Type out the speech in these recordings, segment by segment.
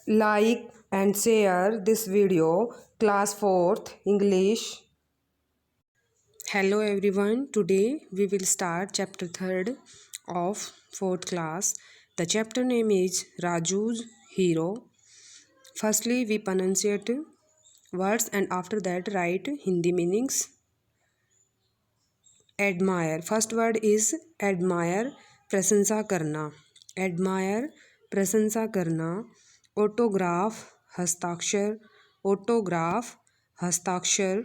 Like and share this video. Class 4th English. Hello everyone. Today we will start chapter 3rd of 4th class. The chapter name is Raju's Hero. Firstly we pronunciate words and after that write Hindi meanings. Admire. First word is admire. प्रशंसा करना. Admire प्रशंसा करना. Autograph हस्ताक्षर. Autograph हस्ताक्षर.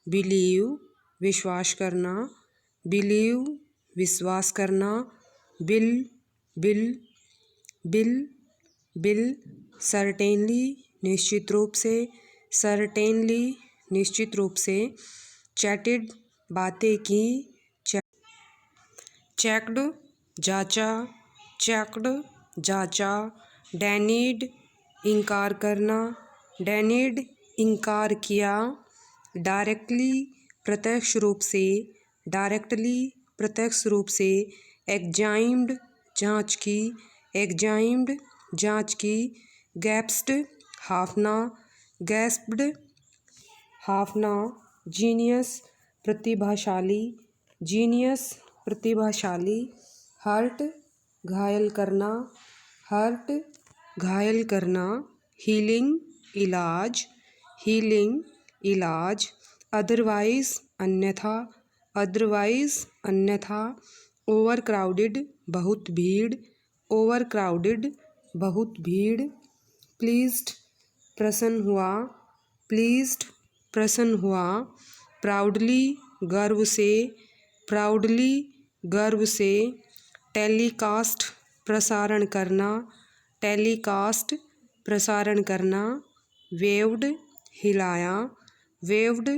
Believe विश्वास करना. Believe विश्वास करना. Bill bill bill bill certainly निश्चित रूप से. Certainly निश्चित रूप से. Chatted बातें की. चेक्ड जांचा. चेक्ड जांचा. डेनिड इनकार करना. डेनिड इनकार किया. डायरेक्टली प्रत्यक्ष रूप से. डायरेक्टली प्रत्यक्ष रूप से. एग्जाइम्ड जांच की. एग्जाइम्ड जांच की. गैप्स्ड हाफना. गैस्प्ड हाफना. जीनियस प्रतिभाशाली. जीनियस प्रतिभाशाली. हर्ट घायल करना. हर्ट घायल करना. हीलिंग इलाज. हीलिंग इलाज. अदरवाइज अन्यथा. अदरवाइज अन्यथा. ओवर क्राउडेड बहुत भीड़. ओवर क्राउडेड बहुत भीड़. प्लीज्ड प्रसन्न हुआ. प्लीज्ड प्रसन्न हुआ. प्राउडली गर्व से. प्राउडली गर्व से. टेलीकास्ट प्रसारण करना. टेलीकास्ट प्रसारण करना. वेव्ड हिलाया. वेव्ड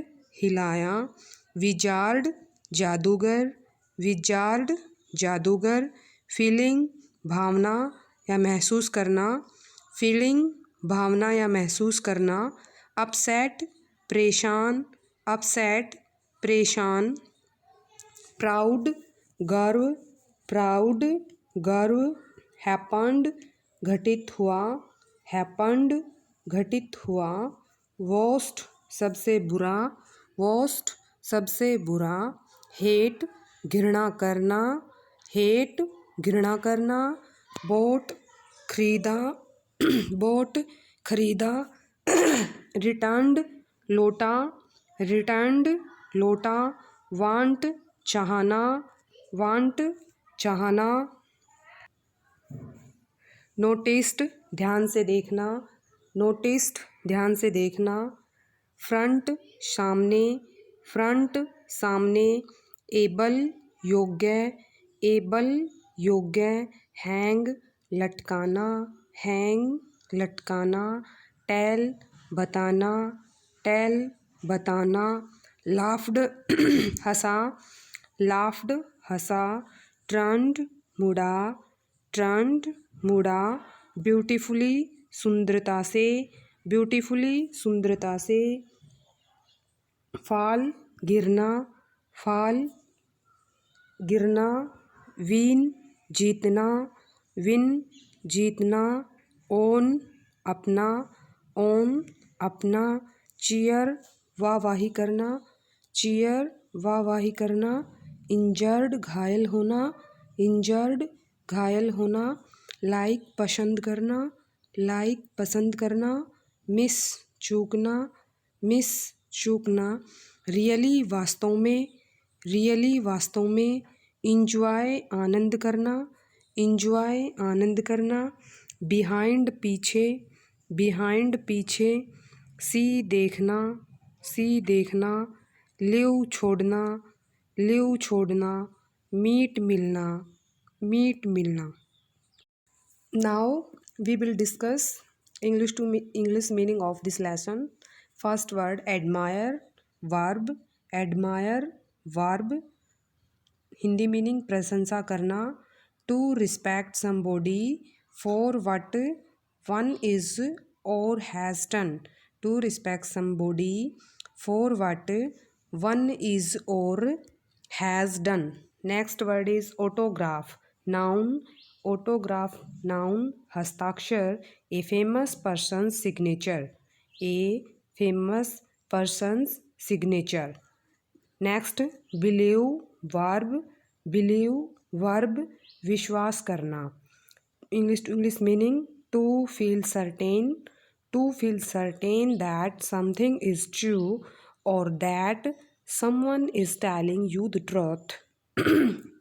हिलाया. विजार्ड जादूगर. विजार्ड जादूगर. फीलिंग भावना या महसूस करना. फीलिंग भावना या महसूस करना. अपसेट परेशान. अपसेट परेशान. प्राउड गर्व. प्राउड गर्व. हैपन्ड घटित हुआ. हैपन्ड घटित हुआ. वर्स्ट सबसे बुरा. वर्स्ट सबसे बुरा. हेट घृणा करना. हेट घृणा करना. बोट खरीदा. बोट खरीदा. रिटर्न्ड लौटा. रिटर्न्ड लौटा. वांट चाहना. वांट चाहना. नोटिस्ड ध्यान से देखना. नोटिस्ड ध्यान से देखना. फ्रंट सामने. फ्रंट सामने. एबल योग्य. एबल योग्य. हैंग लटकाना. हैंग लटकाना. टेल बताना. टेल बताना. लाफ्ड हंसा. लाफ्ड हंसा. टर्न्ड मुड़ा. टर्न्ड मुड़ा. ब्यूटीफुली सुंदरता से. ब्यूटीफुली सुंदरता से. फाल गिरना. फाल गिरना. विन जीतना. विन जीतना. ओन अपना. ओन अपना. चीयर वाहवाही करना. चीयर वाहवाही करना. इंजर्ड घायल होना. इंजर्ड घायल होना. लाइक पसंद करना. लाइक पसंद करना. मिस चूकना. मिस चूकना. रियली वास्तव में. रियली वास्तव में. इंजॉय आनंद करना. इंजॉय आनंद करना. बिहाइंड पीछे. बिहाइंड पीछे. सी देखना. सी देखना. लिव छोड़ना. लिव छोड़ना. मीट मिलना. मीट मिलना. Now we will discuss English meaning of this lesson. First word admire. Verb. Admire verb. Hindi meaning प्रशंसा करना. To respect somebody for what one is or has done. To respect somebody for what one is or has done. Next word is autograph. Noun. Autograph, noun, हस्ताक्षर, a famous person's signature, a famous person's signature. Next, believe, verb, विश्वास करना. English to English meaning, to feel certain that something is true or that someone is telling you the truth.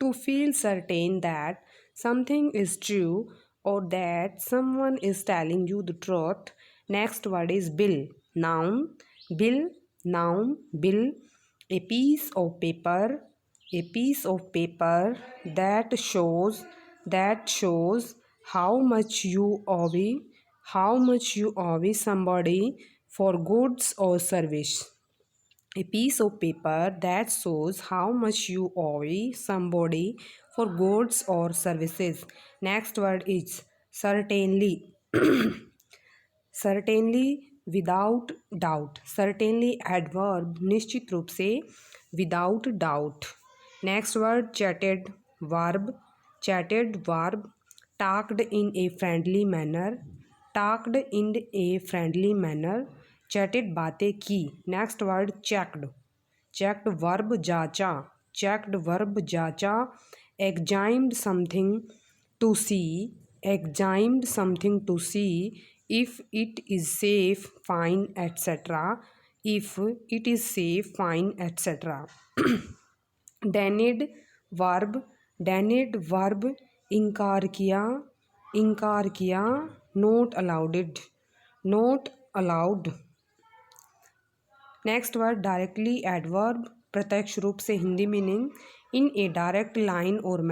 To feel certain that something is true or that someone is telling you the truth. Next word is bill. Noun, bill, a piece of paper, that shows how much you owe somebody for goods or service. A piece of paper that shows how much you owe somebody for goods or services. Next word is certainly. Certainly, without doubt. Certainly adverb, निश्चित रूप से, without doubt. Next word chatted, verb. Talked in a friendly manner. Chatted, बातें की. Next word checked. Verb जांचा. Examined something to see. If it is safe, fine, etc. Denied verb, इनकार किया. Not allowed. Next word directly adverb, प्रत्यक्ष रूप से. Hindi meaning, in a direct line और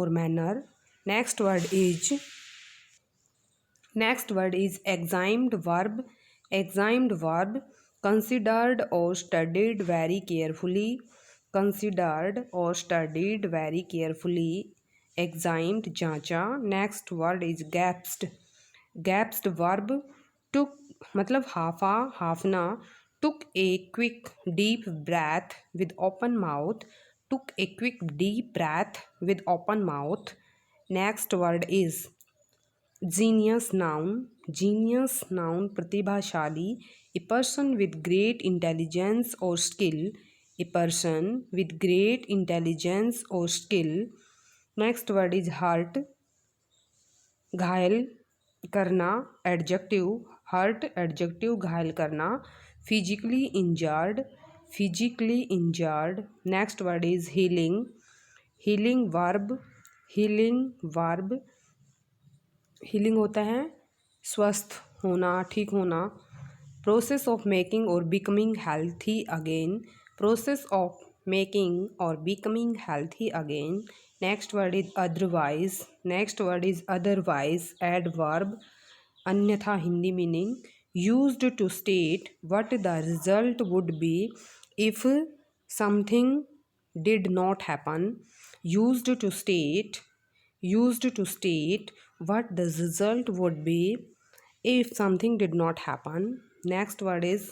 manner. Next word is examined verb, considered और studied very carefully. Examined जांचा. Next word is gasped verb, took मतलब हाफना. Took a quick deep breath with open mouth. Next word is genius noun, प्रतिभाशाली. A person with great intelligence और skill. Next word is hurt, घायल करना. Adjective, घायल करना. Physically injured. Next word is healing verb. Healing होता है स्वस्थ होना, ठीक होना. प्रोसेस ऑफ मेकिंग और becoming healthy again. Next word is otherwise. Adverb, अन्यथा. Hindi meaning, used to state what the result would be if something did not happen. Used to state what the result would be if something did not happen. Next word is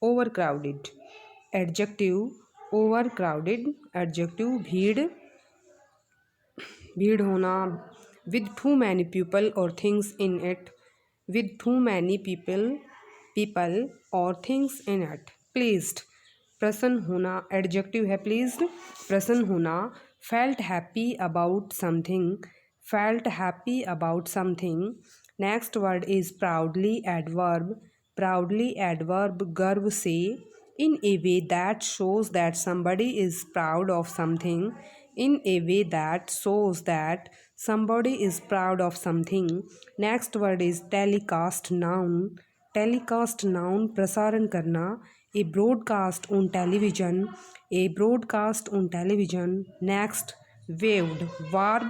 overcrowded. Adjective, overcrowded. Adjective, भीड़ होना. With too many people or things in it. Pleased, प्रसन्न होना. Adjective है pleased, प्रसन्न होना. Felt happy about something. Next word is proudly. Adverb, गर्व से. In a way that shows that somebody is proud of something. Next word is telecast. Noun, प्रसारण करना. A broadcast on television. Next, waved verb,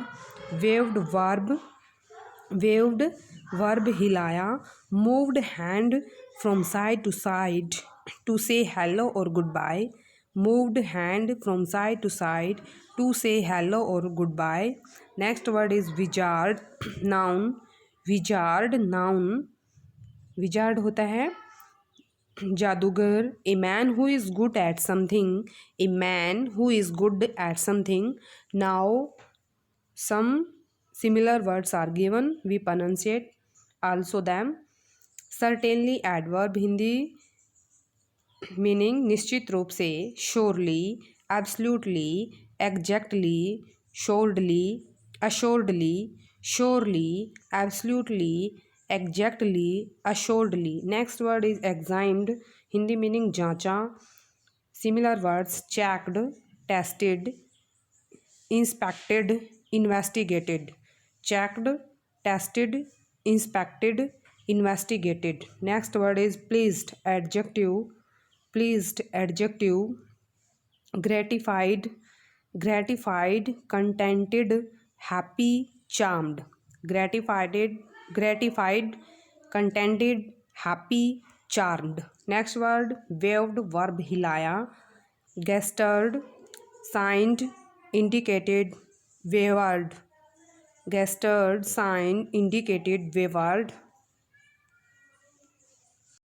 हिलाया. Moved hand from side to side to say hello or goodbye. Next word is wizard. Noun, wizard होता है जादूगर, a man who is good at something, a man who is good at something. Now some similar words are given, we pronunciate also them. Certainly adverb, Hindi meaning निश्चित रूप से, surely, absolutely, exactly, suredly, assuredly, surely, absolutely, exactly, assuredly. Next word is examined, Hindi meaning जांचा. Similar words checked, tested, inspected, investigated. Checked, tested, inspected, investigated. Next word is pleased, adjective. Pleased, adjective. Gratified, gratified, contented, happy, charmed. Gratified, contented, happy, charmed. Next word waved, verb hilaya. Gestured, signed, indicated, wavered. Gestured, signed, indicated, wavered.